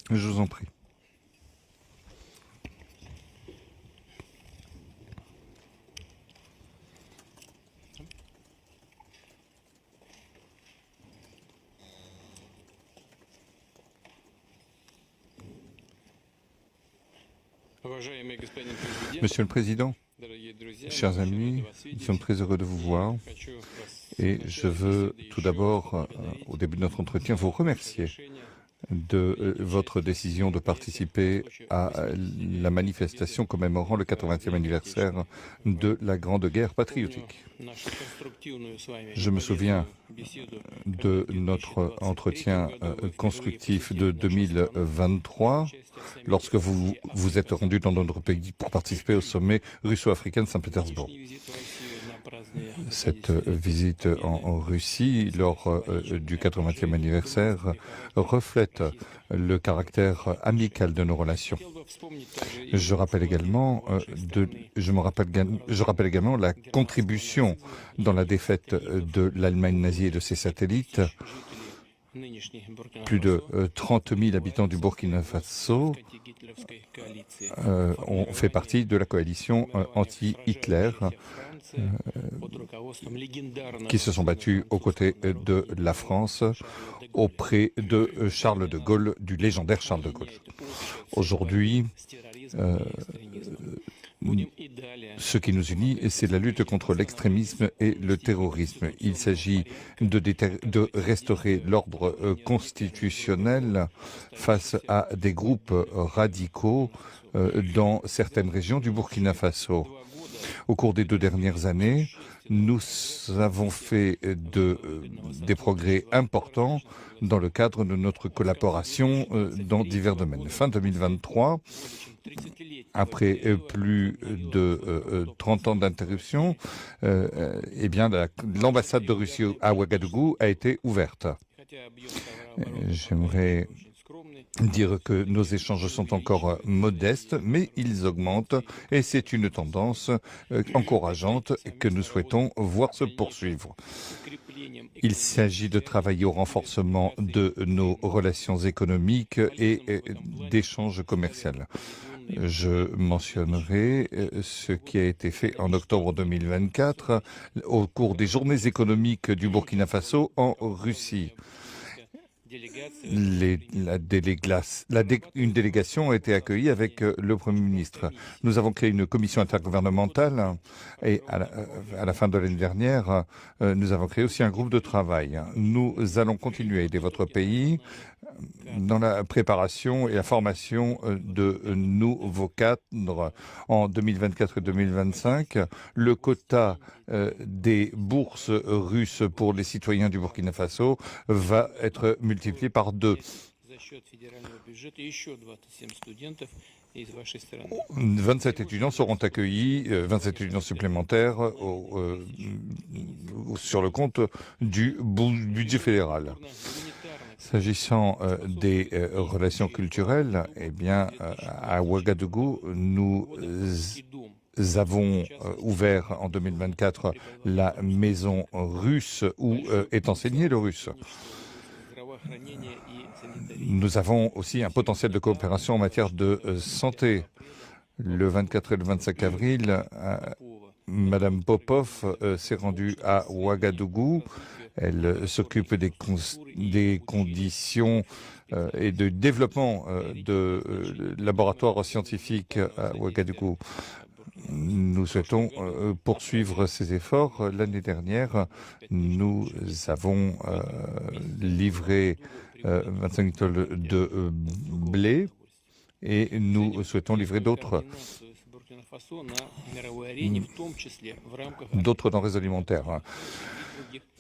Je vous en prie. Monsieur le Président, chers amis, nous sommes très heureux de vous voir et je veux tout d'abord, au début de notre entretien, vous remercier de votre décision de participer à la manifestation commémorant le 80e anniversaire de la Grande Guerre patriotique. Je me souviens de notre entretien constructif de 2023, lorsque vous vous êtes rendu dans notre pays pour participer au sommet russo-africain de Saint-Pétersbourg. Cette visite en Russie, lors du 80e anniversaire, reflète le caractère amical de nos relations. Je rappelle également la contribution dans la défaite de l'Allemagne nazie et de ses satellites. Plus de 30 000 habitants du Burkina Faso ont fait partie de la coalition anti-Hitler qui se sont battus aux côtés de la France auprès de Charles de Gaulle, du légendaire Charles de Gaulle. Aujourd'hui, ce qui nous unit, c'est la lutte contre l'extrémisme et le terrorisme. Il s'agit de restaurer l'ordre constitutionnel face à des groupes radicaux dans certaines régions du Burkina Faso. Au cours des 2 dernières années, nous avons fait des progrès importants dans le cadre de notre collaboration dans divers domaines. Fin 2023, après plus de 30 ans d'interruption, l'ambassade de Russie à Ouagadougou a été ouverte. J'aimerais dire que nos échanges sont encore modestes, mais ils augmentent et c'est une tendance encourageante que nous souhaitons voir se poursuivre. Il s'agit de travailler au renforcement de nos relations économiques et d'échanges commerciaux. Je mentionnerai ce qui a été fait en octobre 2024 au cours des journées économiques du Burkina Faso en Russie. Une délégation a été accueillie avec le Premier ministre. Nous avons créé une commission intergouvernementale et à la fin de l'année dernière, nous avons créé aussi un groupe de travail. Nous allons continuer à aider votre pays dans la préparation et la formation de nouveaux cadres en 2024 et 2025. Le quota des bourses russes pour les citoyens du Burkina Faso va être multiplié par 2. 27 étudiants seront accueillis, 27 étudiants supplémentaires sur le compte du budget fédéral. S'agissant des relations culturelles, à Ouagadougou, nous avons ouvert en 2024 la maison russe où est enseigné le russe. Nous avons aussi un potentiel de coopération en matière de santé. Le 24 et le 25 avril, Madame Popov s'est rendue à Ouagadougou. Elle s'occupe des conditions et de développement de laboratoires scientifiques à Ouagadougou. Nous souhaitons poursuivre ces efforts. L'année dernière, nous avons livré 25 tonnes de blé et nous souhaitons livrer d'autres denrées alimentaires.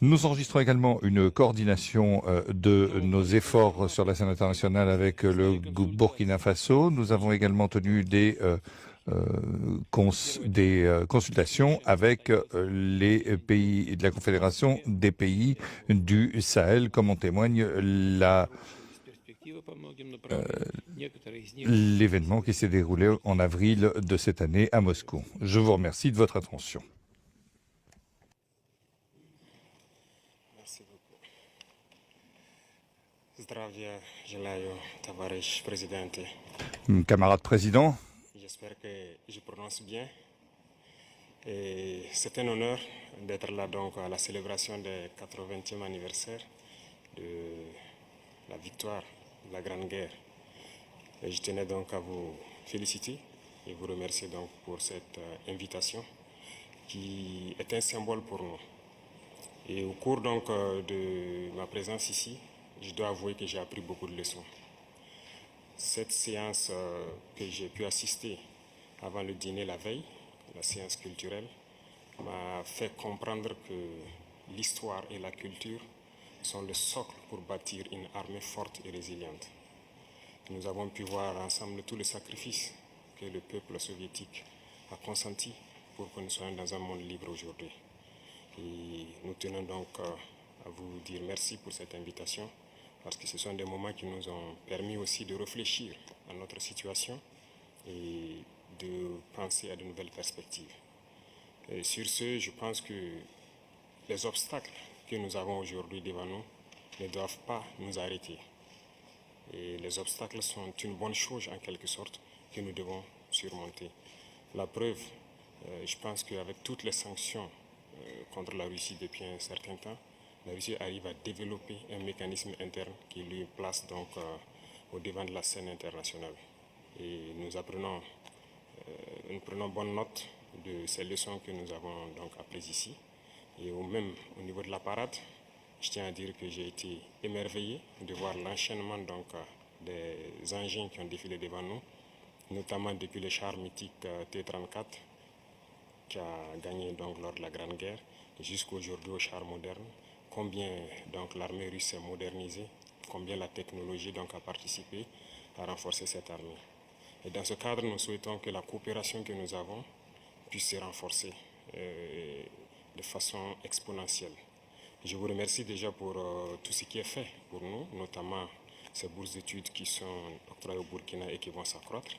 Nous enregistrons également une coordination de nos efforts sur la scène internationale avec le Burkina Faso. Nous avons également tenu des consultations avec les pays de la Confédération des pays du Sahel, comme en témoigne l'événement qui s'est déroulé en avril de cette année à Moscou. Je vous remercie de votre attention. Merci beaucoup. Zdravia Желаю, товарищ президент. Camarade président, J'espère que je prononce bien. C'est un honneur d'être là donc à la célébration du 80e anniversaire de la victoire de la Grande Guerre. Et je tenais donc à vous féliciter et vous remercier donc pour cette invitation qui est un symbole pour nous. Et au cours donc de ma présence ici, je dois avouer que j'ai appris beaucoup de leçons. Cette séance que j'ai pu assister avant le dîner la veille, la séance culturelle, m'a fait comprendre que l'histoire et la culture sont le socle pour bâtir une armée forte et résiliente. Nous avons pu voir ensemble tous les sacrifices que le peuple soviétique a consenti pour que nous soyons dans un monde libre aujourd'hui. Et nous tenons donc à vous dire merci pour cette invitation, parce que ce sont des moments qui nous ont permis aussi de réfléchir à notre situation et de penser à de nouvelles perspectives. Et sur ce, je pense que les obstacles que nous avons aujourd'hui devant nous ne doivent pas nous arrêter. Et les obstacles sont une bonne chose en quelque sorte que nous devons surmonter. La preuve, je pense qu'avec toutes les sanctions contre la Russie depuis un certain temps, la Russie arrive à développer un mécanisme interne qui lui place donc au devant de la scène internationale. Et nous prenons bonne note de ces leçons que nous avons donc apprises ici. Et même au niveau de la parade, je tiens à dire que j'ai été émerveillé de voir l'enchaînement donc des engins qui ont défilé devant nous, notamment depuis le char mythique T-34 qui a gagné donc lors de la Grande Guerre jusqu'aujourd'hui au char moderne. Combien donc l'armée russe s'est modernisée, combien la technologie donc a participé à renforcer cette armée. Et dans ce cadre, nous souhaitons que la coopération que nous avons puisse se renforcer de façon exponentielle. Je vous remercie déjà pour tout ce qui est fait pour nous, notamment ces bourses d'études qui sont octroyées au Burkina et qui vont s'accroître.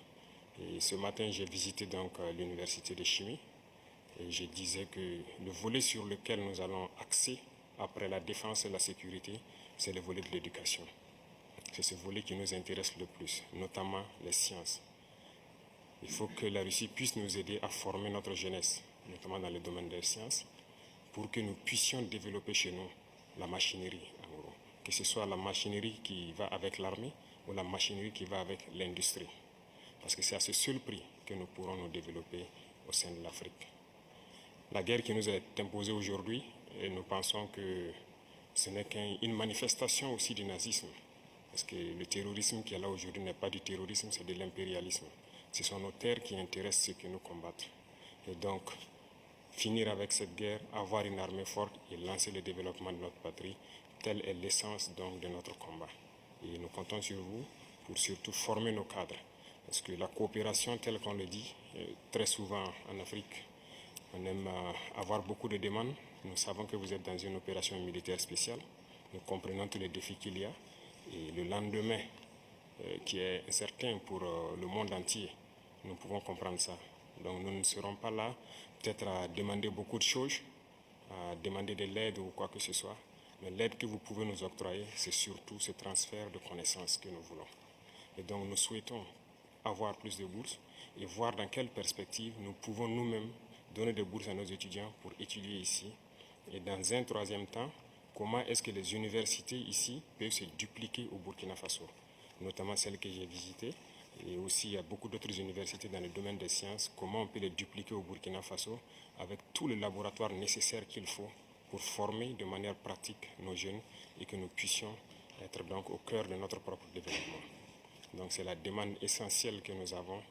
Et ce matin, j'ai visité donc l'université de chimie et je disais que le volet sur lequel nous allons axer après la défense et la sécurité, c'est le volet de l'éducation. C'est ce volet qui nous intéresse le plus, notamment les sciences. Il faut que la Russie puisse nous aider à former notre jeunesse, notamment dans le domaine des sciences, pour que nous puissions développer chez nous la machinerie, en gros. Que ce soit la machinerie qui va avec l'armée ou la machinerie qui va avec l'industrie. Parce que c'est à ce seul prix que nous pourrons nous développer au sein de l'Afrique. La guerre qui nous est imposée aujourd'hui, et nous pensons que ce n'est qu'une manifestation aussi du nazisme. Parce que le terrorisme qui est là aujourd'hui n'est pas du terrorisme, c'est de l'impérialisme. Ce sont nos terres qui intéressent ceux que nous combattons. Et donc, finir avec cette guerre, avoir une armée forte et lancer le développement de notre patrie, telle est l'essence donc de notre combat. Et nous comptons sur vous pour surtout former nos cadres. Parce que la coopération, telle qu'on le dit, très souvent en Afrique, on aime avoir beaucoup de demandes. Nous savons que vous êtes dans une opération militaire spéciale. Nous comprenons tous les défis qu'il y a. Et le lendemain, qui est incertain pour le monde entier, nous pouvons comprendre ça. Donc nous ne serons pas là peut-être à demander beaucoup de choses, à demander de l'aide ou quoi que ce soit. Mais l'aide que vous pouvez nous octroyer, c'est surtout ce transfert de connaissances que nous voulons. Et donc nous souhaitons avoir plus de bourses et voir dans quelle perspective nous pouvons nous-mêmes donner des bourses à nos étudiants pour étudier ici. Et dans un troisième temps, comment est-ce que les universités ici peuvent se dupliquer au Burkina Faso, notamment celles que j'ai visitées. Et aussi, il y a beaucoup d'autres universités dans le domaine des sciences. Comment on peut les dupliquer au Burkina Faso avec tous les laboratoires nécessaires qu'il faut pour former de manière pratique nos jeunes et que nous puissions être donc au cœur de notre propre développement. Donc c'est la demande essentielle que nous avons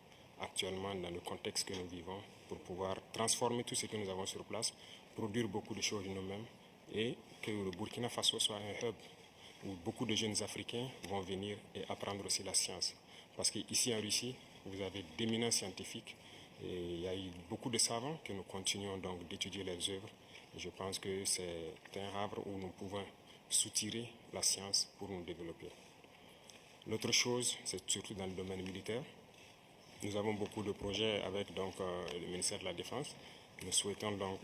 actuellement dans le contexte que nous vivons pour pouvoir transformer tout ce que nous avons sur place, produire beaucoup de choses nous-mêmes et que le Burkina Faso soit un hub où beaucoup de jeunes Africains vont venir et apprendre aussi la science. Parce qu'ici en Russie, vous avez d'éminents scientifiques Et il y a eu beaucoup de savants que nous continuons donc d'étudier leurs œuvres. Et je pense que c'est un havre où nous pouvons soutirer la science pour nous développer. L'autre chose, c'est surtout dans le domaine militaire. Nous avons beaucoup de projets avec donc, le ministère de la Défense. Nous souhaitons donc